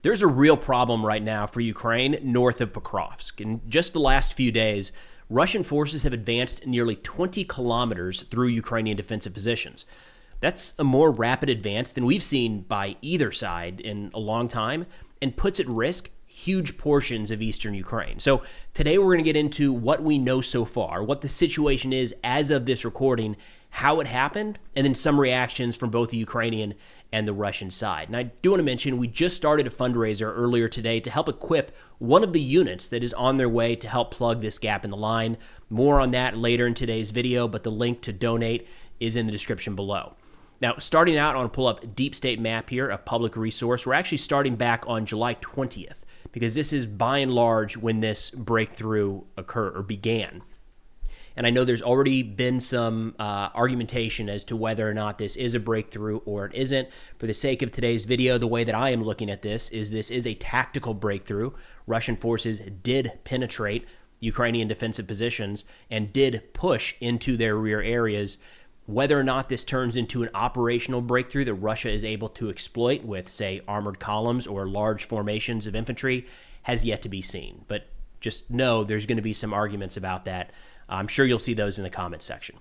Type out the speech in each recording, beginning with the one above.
There's a real problem right now for Ukraine north of Pokrovsk. In just the last few days, Russian forces have advanced nearly 20 kilometers through Ukrainian defensive positions. That's a more rapid advance than we've seen by either side in a long time and puts at risk huge portions of eastern Ukraine. So today we're going to get into what we know so far, what the situation is as of this recording, how it happened, and then some reactions from both the Ukrainian and the Russian side. And I do want to mention we just started a fundraiser earlier today to help equip one of the units that is on their way to help plug this gap in the line. More on that later in today's video, but the link to donate is in the description below. Now, starting out, I want to pull up Deep State map here, a public resource. We're actually starting back on July 20th because this is by and large when this breakthrough occurred or began. And I know there's already been some argumentation as to whether or not this is a breakthrough or it isn't. For the sake of today's video, the way that I am looking at this is a tactical breakthrough. Russian forces did penetrate Ukrainian defensive positions and did push into their rear areas. Whether or not this turns into an operational breakthrough that Russia is able to exploit with, say, armored columns or large formations of infantry has yet to be seen. But just know there's going to be some arguments about that. I'm sure you'll see those in the comments section.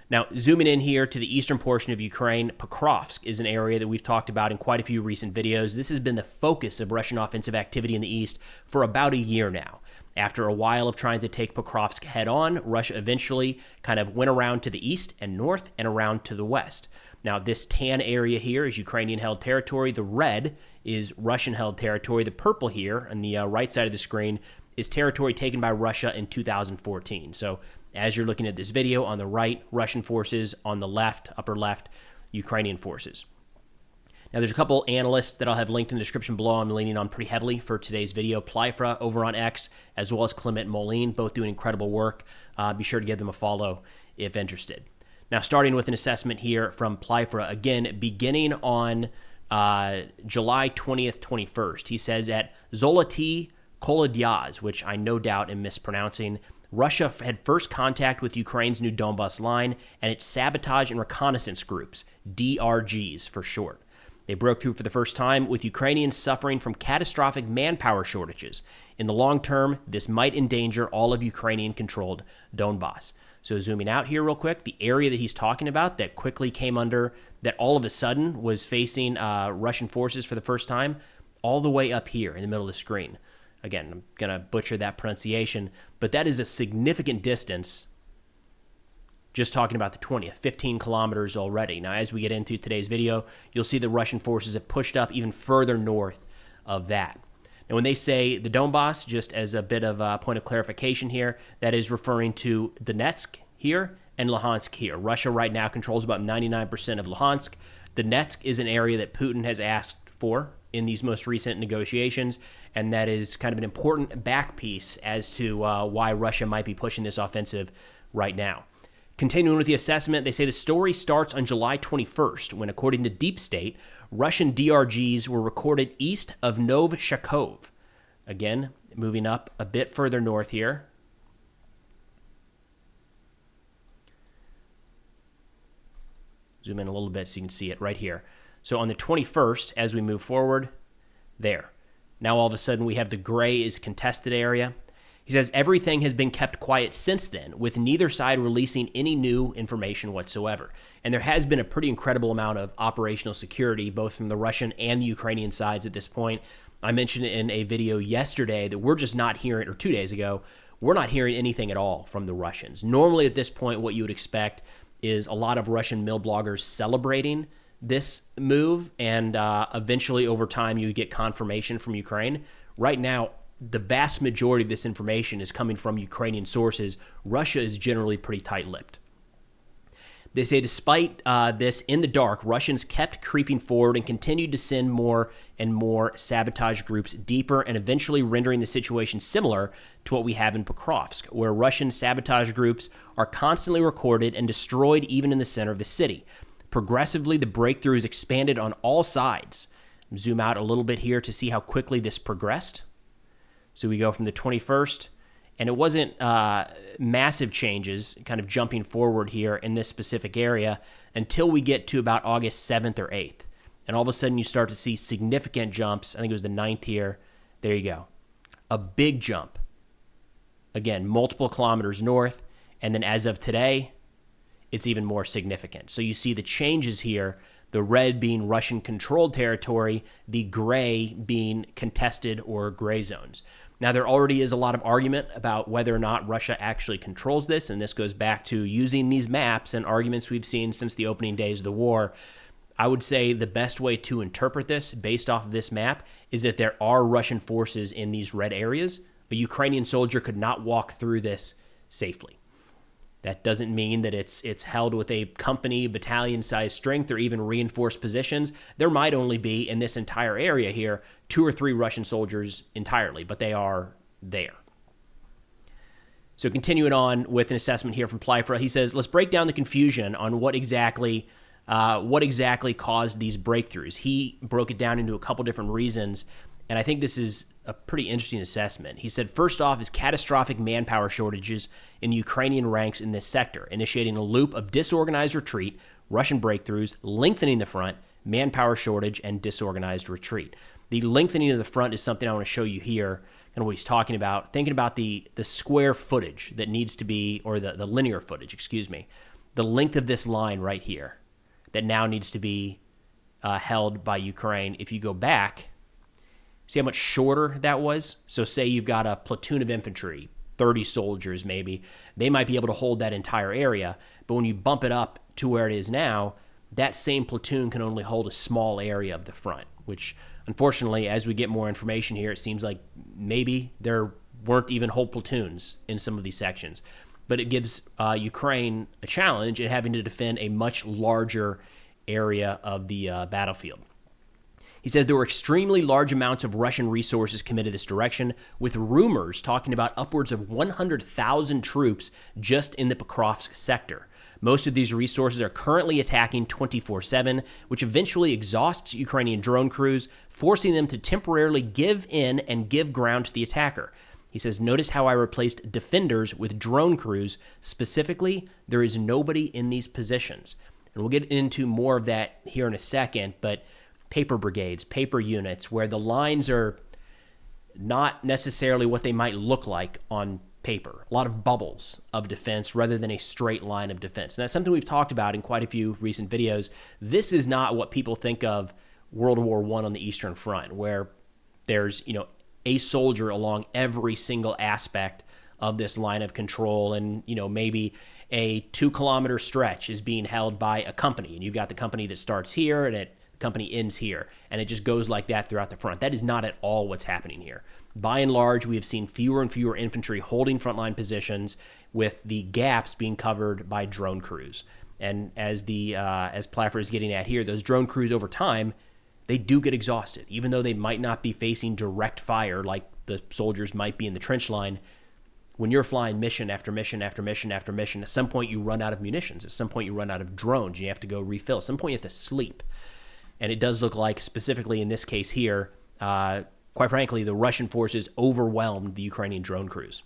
Now, zooming in here to the eastern portion of Ukraine, Pokrovsk is an area that we've talked about in quite a few recent videos. This has been the focus of Russian offensive activity in the east for about a year now. After a while of trying to take Pokrovsk head on, Russia eventually kind of went around to the east and north and around to the west. Now, this tan area here is Ukrainian-held territory. The red is Russian-held territory. The purple here on the right side of the screen is territory taken by Russia in 2014. So as you're looking at this video, on the right, Russian forces, on the left, upper left, Ukrainian forces. Now, there's a couple analysts that I'll have linked in the description below I'm leaning on pretty heavily for today's video. Plyfra over on X, as well as Clement Moline, both doing incredible work. Be sure to give them a follow if interested. Now, starting with an assessment here from Plyfra, again, beginning on July 20th, 21st. He says at Zoloty Kolodyaz, which I no doubt am mispronouncing, Russia had first contact with Ukraine's new Donbas line and its sabotage and reconnaissance groups, DRGs for short. They broke through for the first time, with Ukrainians suffering from catastrophic manpower shortages. In the long term, this might endanger all of Ukrainian-controlled Donbas. So zooming out here real quick, the area that he's talking about that quickly came under, that all of a sudden was facing Russian forces for the first time, all the way up here in the middle of the screen. Again, I'm going to butcher that pronunciation, but that is a significant distance. Just talking about the 20th, 15 kilometers already. Now, as we get into today's video, you'll see the Russian forces have pushed up even further north of that. Now, when they say the Donbas, just as a bit of a point of clarification here, that is referring to Donetsk here and Luhansk here. Russia right now controls about 99% of Luhansk. Donetsk is an area that Putin has asked for in these most recent negotiations, and that is kind of an important back piece as to why Russia might be pushing this offensive right now. Continuing with the assessment, they say the story starts on July 21st, when, according to Deep State, Russian DRGs were recorded east of Novshakov. Again, moving up a bit further north here. Zoom in a little bit so you can see it right here. So on the 21st, as we move forward, there. Now all of a sudden we have the gray is contested area. He says everything has been kept quiet since then, with neither side releasing any new information whatsoever. And there has been a pretty incredible amount of operational security, both from the Russian and the Ukrainian sides at this point. I mentioned in a video yesterday that we're just not hearing, or 2 days ago, we're not hearing anything at all from the Russians. Normally at this point, what you would expect is a lot of Russian mill bloggers celebrating this move, and eventually over time you get confirmation from Ukraine. Right now, the vast majority of this information is coming from Ukrainian sources. Russia is generally pretty tight-lipped. They say despite this in the dark, Russians kept creeping forward and continued to send more and more sabotage groups deeper, and eventually rendering the situation similar to what we have in Pokrovsk, where Russian sabotage groups are constantly recorded and destroyed even in the center of the city. Progressively, the breakthrough is expanded on all sides. Zoom out a little bit here to see how quickly this progressed. So we go from the 21st, and it wasn't massive changes, kind of jumping forward here in this specific area, until we get to about August 7th or 8th. And all of a sudden you start to see significant jumps. I think it was the 9th here. There you go. A big jump. Again, multiple kilometers north. And then as of today, it's even more significant. So you see the changes here, the red being Russian-controlled territory, the gray being contested or gray zones. Now, there already is a lot of argument about whether or not Russia actually controls this, and this goes back to using these maps and arguments we've seen since the opening days of the war. I would say the best way to interpret this, based off of this map, is that there are Russian forces in these red areas. A Ukrainian soldier could not walk through this safely. That doesn't mean that it's held with a company, battalion-sized strength, or even reinforced positions. There might only be, in this entire area here, 2 or 3 Russian soldiers entirely, but they are there. So continuing on with an assessment here from Plyfra, he says, let's break down the confusion on what exactly caused these breakthroughs. He broke it down into a couple different reasons, and I think this is a pretty interesting assessment. He said, first off is catastrophic manpower shortages in the Ukrainian ranks in this sector, initiating a loop of disorganized retreat, Russian breakthroughs, lengthening the front, manpower shortage, and disorganized retreat. The lengthening of the front is something I want to show you here, and what he's talking about, thinking about the square footage that needs to be, or the linear footage, the length of this line right here that now needs to be held by Ukraine. If you go back, see how much shorter that was? So say you've got a platoon of infantry, 30 soldiers maybe. They might be able to hold that entire area, but when you bump it up to where it is now, that same platoon can only hold a small area of the front, which unfortunately, as we get more information here, it seems like maybe there weren't even whole platoons in some of these sections. But it gives Ukraine a challenge in having to defend a much larger area of the battlefield. He says there were extremely large amounts of Russian resources committed this direction, with rumors talking about upwards of 100,000 troops just in the Pokrovsk sector. Most of these resources are currently attacking 24/7, which eventually exhausts Ukrainian drone crews, forcing them to temporarily give in and give ground to the attacker. He says, notice how I replaced defenders with drone crews. Specifically, there is nobody in these positions. And we'll get into more of that here in a second, but paper brigades, paper units, where the lines are not necessarily what they might look like on paper. A lot of bubbles of defense rather than a straight line of defense. And that's something we've talked about in quite a few recent videos. This is not what people think of World War I on the Eastern Front, where there's, a soldier along every single aspect of this line of control, and, maybe a 2-kilometer stretch is being held by a company, and you've got the company that starts here and the company ends here, and it just goes like that throughout the front. That is not at all what's happening here. By and large, we have seen fewer and fewer infantry holding frontline positions, with the gaps being covered by drone crews. And as Plaffer is getting at here, those drone crews over time, they do get exhausted. Even though they might not be facing direct fire like the soldiers might be in the trench line, when you're flying mission after mission after mission after mission, at some point you run out of munitions. At some point you run out of drones. You have to go refill. At some point you have to sleep. And it does look like, specifically in this case here, quite frankly, the Russian forces overwhelmed the Ukrainian drone crews.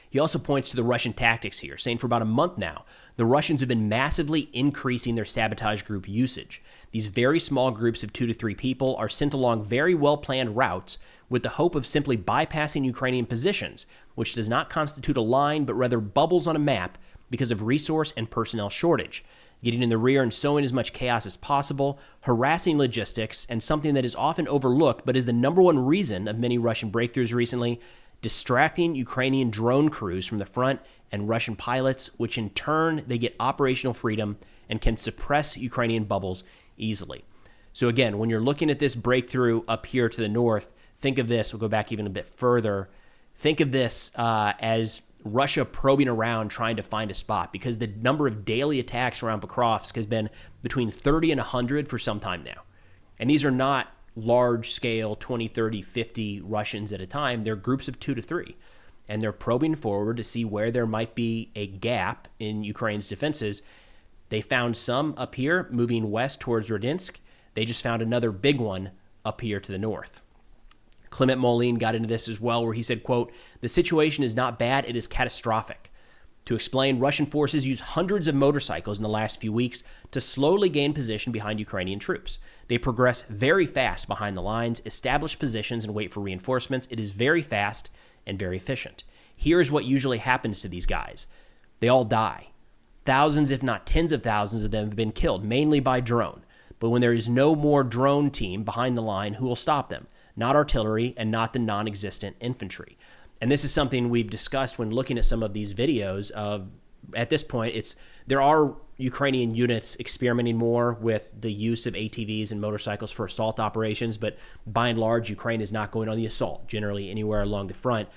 He also points to the Russian tactics here, saying for about a month now, the Russians have been massively increasing their sabotage group usage. These very small groups of 2 to 3 people are sent along very well-planned routes with the hope of simply bypassing Ukrainian positions, which does not constitute a line, but rather bubbles on a map because of resource and personnel shortage. Getting in the rear and sowing as much chaos as possible, harassing logistics, and something that is often overlooked but is the number one reason of many Russian breakthroughs recently, distracting Ukrainian drone crews from the front and Russian pilots, which in turn, they get operational freedom and can suppress Ukrainian bubbles easily. So again, when you're looking at this breakthrough up here to the north, think of this, we'll go back even a bit further, think of this as Russia probing around trying to find a spot, because the number of daily attacks around Pokrovsk has been between 30 and 100 for some time now. And these are not large-scale 20, 30, 50 Russians at a time. They're groups of 2 to 3. And they're probing forward to see where there might be a gap in Ukraine's defenses. They found some up here moving west towards Donetsk. They just found another big one up here to the north. Clement Moline got into this as well, where he said, quote, "The situation is not bad, it is catastrophic. To explain, Russian forces used hundreds of motorcycles in the last few weeks to slowly gain position behind Ukrainian troops. They progress very fast behind the lines, establish positions, and wait for reinforcements. It is very fast and very efficient. Here's what usually happens to these guys. They all die. Thousands, if not tens of thousands of them have been killed, mainly by drone. But when there is no more drone team behind the line, who will stop them? Not artillery and not the non-existent infantry. And this is something we've discussed when looking at some of these videos of, at this point, there are Ukrainian units experimenting more with the use of ATVs and motorcycles for assault operations, but by and large, Ukraine is not going on the assault, generally anywhere along the front.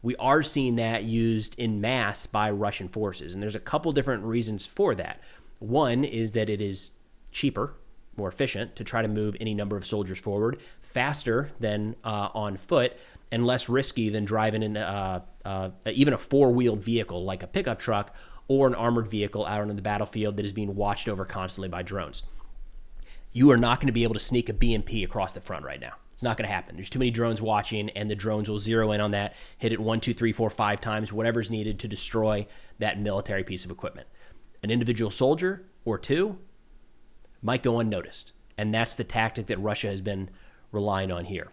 We are seeing that used in mass by Russian forces, and there's a couple different reasons for that. One is that it is cheaper, more efficient to try to move any number of soldiers forward, faster than on foot, and less risky than driving in even a four-wheeled vehicle like a pickup truck or an armored vehicle out on the battlefield that is being watched over constantly by drones. You are not going to be able to sneak a BMP across the front right now. It's not going to happen. There's too many drones watching, and the drones will zero in on that, hit it 1, 2, 3, 4, 5 times, whatever's needed to destroy that military piece of equipment. An individual soldier or two might go unnoticed, and that's the tactic that Russia has been relying on here.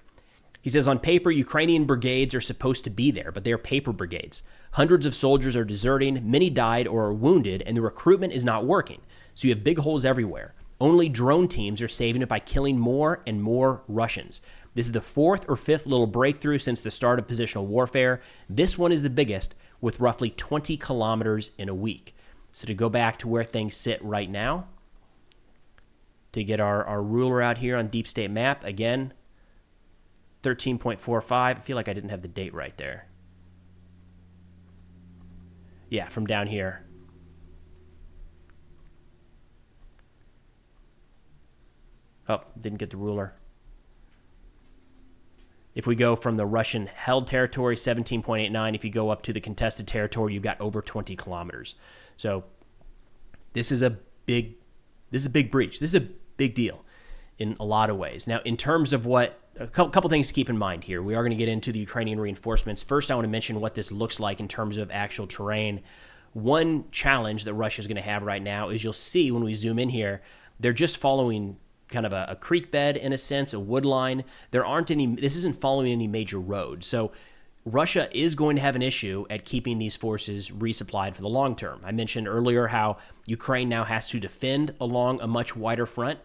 He says, on paper, Ukrainian brigades are supposed to be there, but they are paper brigades. Hundreds of soldiers are deserting, many died or are wounded, and the recruitment is not working. So you have big holes everywhere. Only drone teams are saving it by killing more and more Russians. This is the 4th or 5th little breakthrough since the start of positional warfare. This one is the biggest, with roughly 20 kilometers in a week. So to go back to where things sit right now, to get our ruler out here on Deep State map, again, 13.45. I feel like I didn't have the date right there. Yeah, from down here. Oh, didn't get the ruler. If we go from the Russian held territory, 17.89, if you go up to the contested territory, you've got over 20 kilometers. So this is a big breach. This is a big deal in a lot of ways. Now, in terms of a couple things to keep in mind here. We are going to get into the Ukrainian reinforcements. First, I want to mention what this looks like in terms of actual terrain. One challenge that Russia is going to have right now is you'll see when we zoom in here, they're just following kind of a creek bed in a sense, a wood line. This isn't following any major road. So Russia is going to have an issue at keeping these forces resupplied for the long term. I mentioned earlier how Ukraine now has to defend along a much wider front.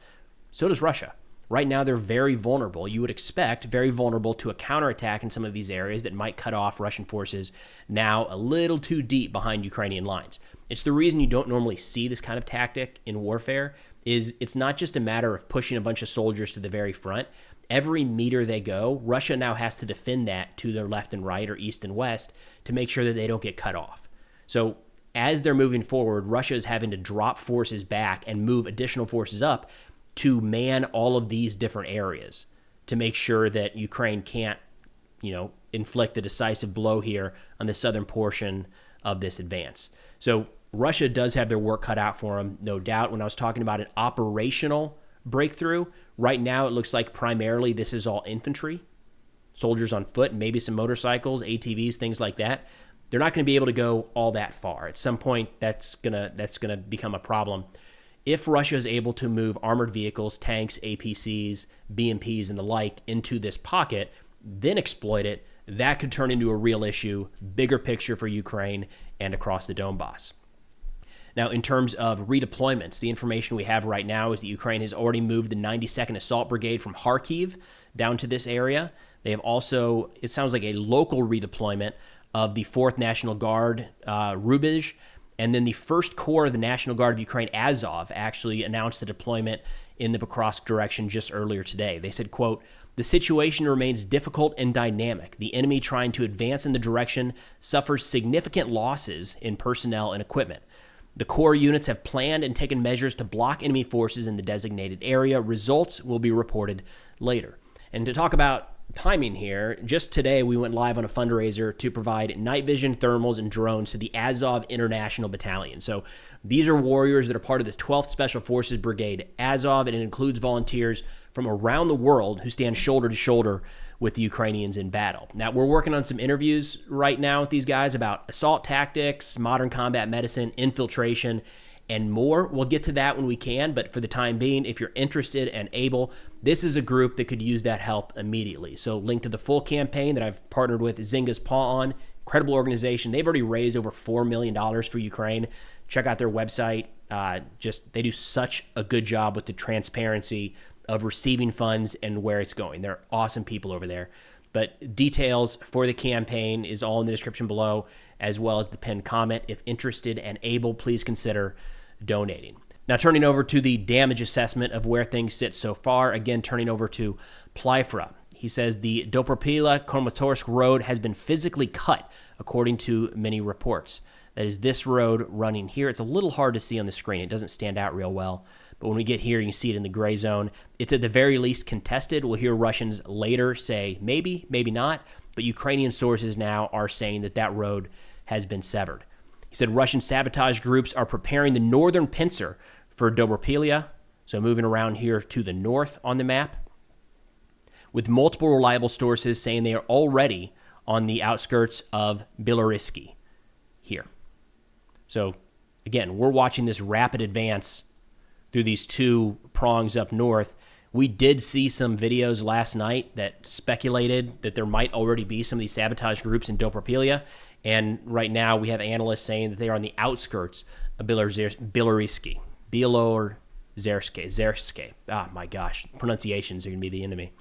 So does Russia. Right now, they're very vulnerable. You would expect very vulnerable to a counterattack in some of these areas that might cut off Russian forces now a little too deep behind Ukrainian lines. It's the reason you don't normally see this kind of tactic in warfare is it's not just a matter of pushing a bunch of soldiers to the very front. Every meter they go, Russia now has to defend that to their left and right or east and west to make sure that they don't get cut off. So as they're moving forward, Russia is having to drop forces back and move additional forces up to man all of these different areas to make sure that Ukraine can't, inflict the decisive blow here on the southern portion of this advance. So Russia does have their work cut out for them, no doubt. When I was talking about an operational breakthrough, right now it looks like primarily this is all infantry, soldiers on foot, maybe some motorcycles, ATVs, things like that. They're not going to be able to go all that far. At some point, that's gonna become a problem. If Russia is able to move armored vehicles, tanks, APCs, BMPs, and the like into this pocket, then exploit it, that could turn into a real issue, bigger picture for Ukraine and across the Donbass. Now, in terms of redeployments, the information we have right now is that Ukraine has already moved the 92nd Assault Brigade from Kharkiv down to this area. They have also, it sounds like a local redeployment of the 4th National Guard, Rubizh, and then the 1st Corps of the National Guard of Ukraine, Azov, actually announced a deployment in the Pokrovsk direction just earlier today. They said, quote, "The situation remains difficult and dynamic. The enemy trying to advance in the direction suffers significant losses in personnel and equipment. The Corps units have planned and taken measures to block enemy forces in the designated area. Results will be reported later." And to talk about timing here, just today we went live on a fundraiser to provide night vision, thermals, and drones to the Azov International Battalion. So these are warriors that are part of the 12th Special Forces Brigade Azov, and it includes volunteers from around the world who stand shoulder to shoulder with the Ukrainians in battle. Now, we're working on some interviews right now with these guys about assault tactics, modern combat medicine, infiltration, and more. We'll get to that when we can, but for the time being, if you're interested and able, this is a group that could use that help immediately. So link to the full campaign that I've partnered with Zynga's Paw on. Incredible organization. They've already raised over $4 million for Ukraine. Check out their website. They do such a good job with the transparency of receiving funds and where it's going. They're awesome people over there. But details for the campaign is all in the description below, as well as the pinned comment. If interested and able, please consider donating. Now, turning over to the damage assessment of where things sit so far, again, turning over to Plyfra. He says the Dobropila-Kramatorsk road has been physically cut, according to many reports. That is this road running here. It's a little hard to see on the screen. It doesn't stand out real well. But when we get here, you can see it in the gray zone. It's at the very least contested. We'll hear Russians later say maybe, maybe not. But Ukrainian sources now are saying that that road has been severed. He said Russian sabotage groups are preparing the northern pincer for Dobropila, so moving around here to the north on the map, with multiple reliable sources saying they are already on the outskirts of Belaruski here. So, again, we're watching this rapid advance through these two prongs up north. We did see some videos last night that speculated that there might already be some of these sabotage groups in Dobropila. And right now we have analysts saying that they are on the outskirts of Belaruski. Zerske. Ah, my gosh. Pronunciations are going to be the enemy.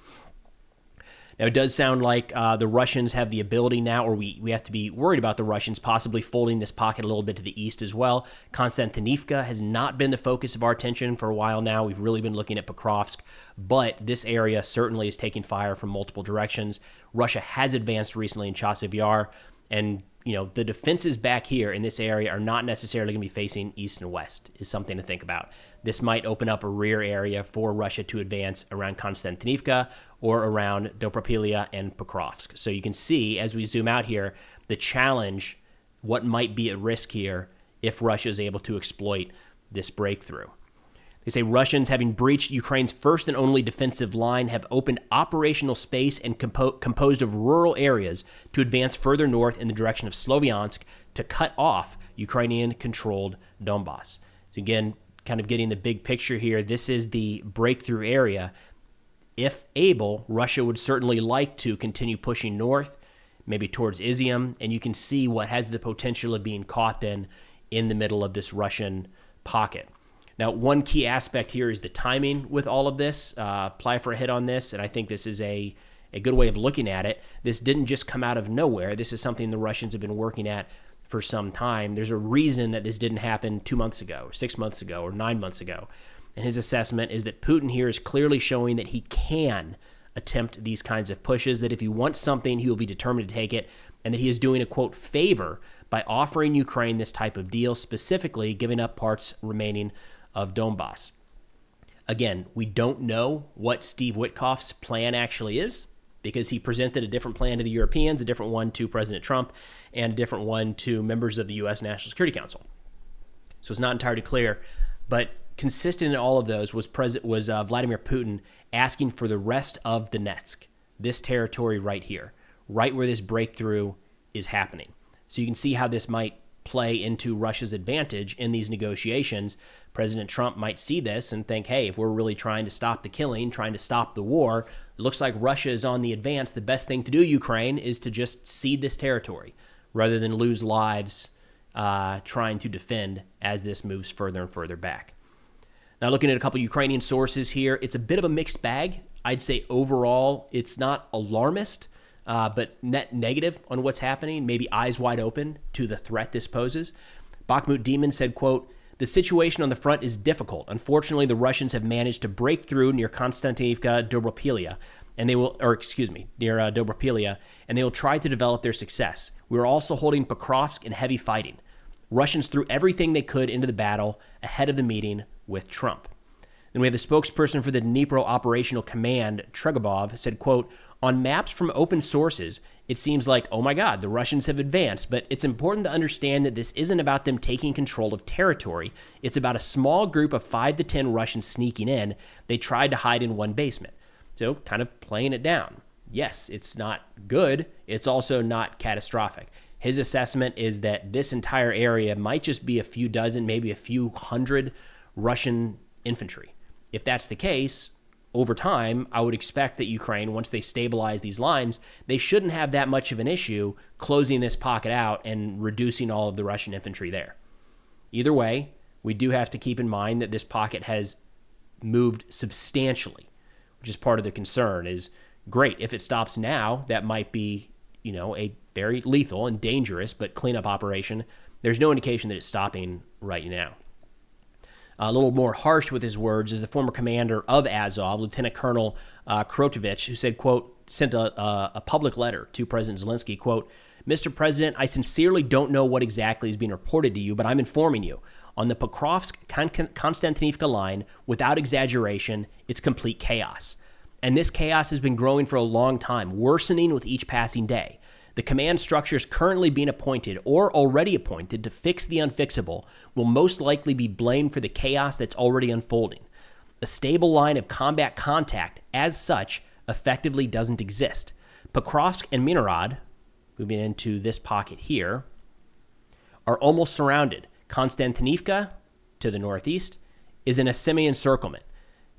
Now, it does sound like the Russians have the ability now, or we have to be worried about the Russians possibly folding this pocket a little bit to the east as well. Konstantinivka has not been the focus of our attention for a while now. We've really been looking at Pokrovsk, but this area certainly is taking fire from multiple directions. Russia has advanced recently in Chasiv Yar, and the defenses back here in this area are not necessarily going to be facing east and west, is something to think about. This might open up a rear area for Russia to advance around Konstantinivka or around Dobropila and Pokrovsk. So you can see, as we zoom out here, the challenge, what might be at risk here if Russia is able to exploit this breakthrough. They say Russians, having breached Ukraine's first and only defensive line, have opened operational space and composed of rural areas to advance further north in the direction of Sloviansk to cut off Ukrainian-controlled Donbass. So again, kind of getting the big picture here, this is the breakthrough area. If able, Russia would certainly like to continue pushing north, maybe towards Izium, and you can see what has the potential of being caught then in the middle of this Russian pocket. Now, one key aspect here is the timing with all of this. Plyfra hit on this, and I think this is a good way of looking at it. This didn't just come out of nowhere. This is something the Russians have been working at for some time. There's a reason that this didn't happen 2 months ago, or 6 months ago, or 9 months ago. And his assessment is that Putin here is clearly showing that he can attempt these kinds of pushes, that if he wants something, he will be determined to take it, and that he is doing a, quote, favor by offering Ukraine this type of deal, specifically giving up parts remaining of Donbass. Again, we don't know what Steve Witkoff's plan actually is, because he presented a different plan to the Europeans, a different one to President Trump, and a different one to members of the U.S. National Security Council. So it's not entirely clear, but consistent in all of those was Vladimir Putin asking for the rest of Donetsk, this territory right here, right where this breakthrough is happening. So you can see how this might play into Russia's advantage in these negotiations. President Trump might see this and think, hey, if we're really trying to stop the killing, trying to stop the war, it looks like Russia is on the advance. The best thing to do, Ukraine, is to just cede this territory rather than lose lives trying to defend as this moves further and further back. Now, looking at a couple Ukrainian sources here, it's a bit of a mixed bag. I'd say overall, it's not alarmist, but net negative on what's happening, maybe eyes wide open to the threat this poses. Bakhmut Demon said, quote, "The situation on the front is difficult. Unfortunately, the Russians have managed to break through near Konstantinivka, Dobropila, near Dobropila, and they will try to develop their success. We are also holding Pokrovsk in heavy fighting. Russians threw everything they could into the battle ahead of the meeting with Trump." Then we have the spokesperson for the Dnipro Operational Command, Tregobov, said, quote, On maps from open sources, it seems like, oh my God, the Russians have advanced, but it's important to understand that this isn't about them taking control of territory. It's about a small group of 5 to 10 Russians sneaking in. They tried to hide in one basement. So kind of playing it down. Yes, it's not good. It's also not catastrophic. His assessment is that this entire area might just be a few dozen, maybe a few hundred Russian infantry. If that's the case, over time, I would expect that Ukraine, once they stabilize these lines, they shouldn't have that much of an issue closing this pocket out and reducing all of the Russian infantry there. Either way, we do have to keep in mind that this pocket has moved substantially, which is part of the concern. Is great. If it stops now, that might be, a very lethal and dangerous but cleanup operation. There's no indication that it's stopping right now. A little more harsh with his words is the former commander of Azov, Lieutenant Colonel Krotovich, who said, quote, sent a public letter to President Zelensky, quote, "Mr. President, I sincerely don't know what exactly is being reported to you, but I'm informing you. On the Pokrovsk-Konstantinivka line, without exaggeration, it's complete chaos. And this chaos has been growing for a long time, worsening with each passing day. The command structures currently being appointed or already appointed to fix the unfixable will most likely be blamed for the chaos that's already unfolding. A stable line of combat contact, as such, effectively doesn't exist. Pokrovsk and Minorod, moving into this pocket here, are almost surrounded. Konstantinivka, to the northeast, is in a semi-encirclement.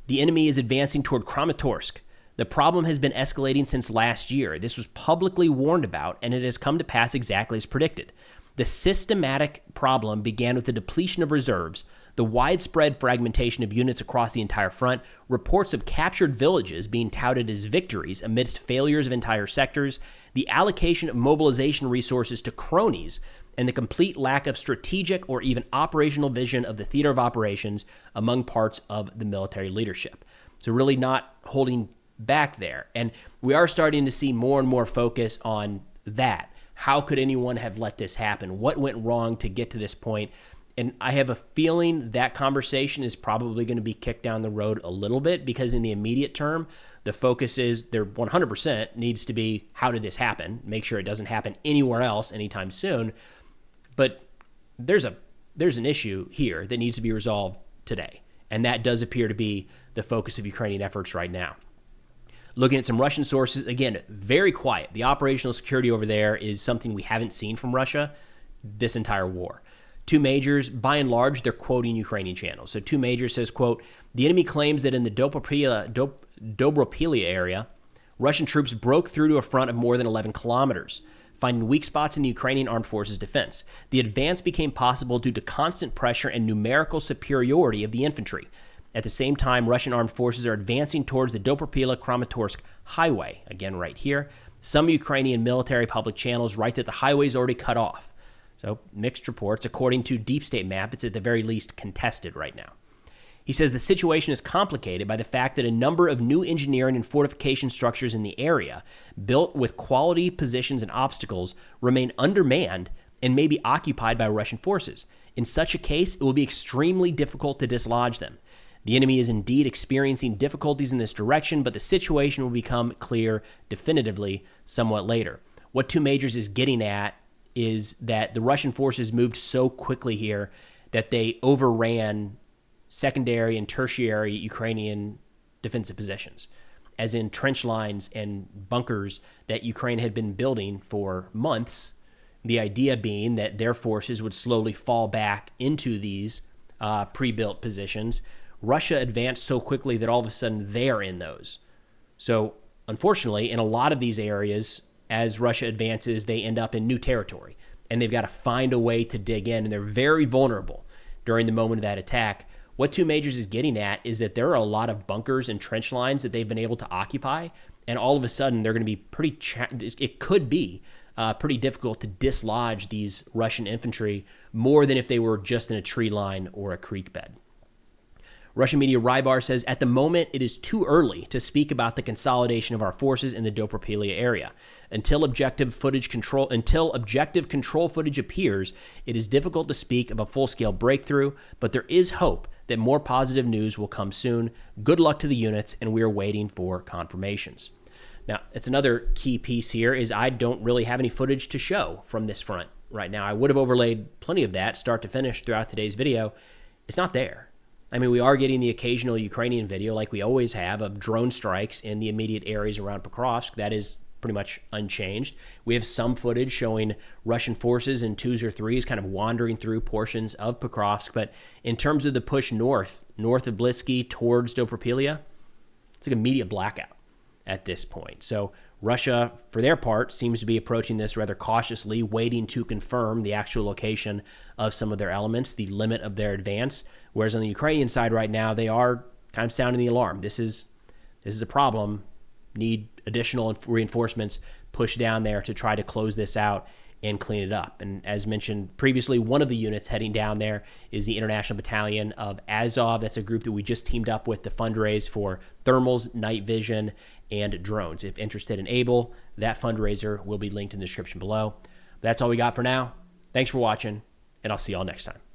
The enemy is advancing toward Kramatorsk. The problem has been escalating since last year. This was publicly warned about, and it has come to pass exactly as predicted. The systematic problem began with the depletion of reserves, the widespread fragmentation of units across the entire front, reports of captured villages being touted as victories amidst failures of entire sectors, the allocation of mobilization resources to cronies, and the complete lack of strategic or even operational vision of the theater of operations among parts of the military leadership. So really not holding back there. And we are starting to see more and more focus on that. How could anyone have let this happen? What went wrong to get to this point? And I have a feeling that conversation is probably going to be kicked down the road a little bit, because in the immediate term, the focus is there 100% needs to be, how did this happen? Make sure it doesn't happen anywhere else anytime soon. But there's an issue here that needs to be resolved today. And that does appear to be the focus of Ukrainian efforts right now. Looking at some Russian sources, again, very quiet. The operational security over there is something we haven't seen from Russia this entire war. Two majors, by and large, they're quoting Ukrainian channels. So two majors says, quote, "The enemy claims that in the Dobropilya area, Russian troops broke through to a front of more than 11 kilometers, finding weak spots in the Ukrainian armed forces' defense. The advance became possible due to constant pressure and numerical superiority of the infantry. At the same time, Russian armed forces are advancing towards the Dobropila-Kramatorsk highway," again right here. Some Ukrainian military public channels write that the highway is already cut off. So mixed reports. According to Deep State Map, it's at the very least contested right now. He says the situation is complicated by the fact that a number of new engineering and fortification structures in the area, built with quality positions and obstacles, remain undermanned and may be occupied by Russian forces. In such a case, it will be extremely difficult to dislodge them. The enemy is indeed experiencing difficulties in this direction, but the situation will become clear definitively somewhat later. What two majors is getting at is that the Russian forces moved so quickly here that they overran secondary and tertiary Ukrainian defensive positions, as in trench lines and bunkers that Ukraine had been building for months, the idea being that their forces would slowly fall back into these pre-built positions. Russia advanced so quickly that all of a sudden they're in those. So unfortunately, in a lot of these areas, as Russia advances, they end up in new territory, and they've got to find a way to dig in, and they're very vulnerable during the moment of that attack. What two majors is getting at is that there are a lot of bunkers and trench lines that they've been able to occupy, and all of a sudden they're going to be it could be pretty difficult to dislodge these Russian infantry, more than if they were just in a tree line or a creek bed. Russian media Rybar says, "At the moment, it is too early to speak about the consolidation of our forces in the Dobropilya area. Until objective control footage appears, it is difficult to speak of a full-scale breakthrough, but there is hope that more positive news will come soon. Good luck to the units, and we are waiting for confirmations." Now, it's another key piece here is I don't really have any footage to show from this front right now. I would have overlaid plenty of that start to finish throughout today's video. It's not there. I mean, we are getting the occasional Ukrainian video like we always have of drone strikes in the immediate areas around Pokrovsk. That is pretty much unchanged. We have some footage showing Russian forces in 2s or 3s kind of wandering through portions of Pokrovsk. But in terms of the push north of Blitsky towards Dobropilia, it's like a media blackout at this point. So Russia, for their part, seems to be approaching this rather cautiously, waiting to confirm the actual location of some of their elements, the limit of their advance. Whereas on the Ukrainian side right now, they are kind of sounding the alarm. This is a problem. Need additional reinforcements pushed down there to try to close this out and clean it up. And as mentioned previously, one of the units heading down there is the International Battalion of Azov. That's a group that we just teamed up with to fundraise for thermals, night vision, and drones. If interested and able, that fundraiser will be linked in the description below. That's all we got for now. Thanks for watching, and I'll see y'all next time.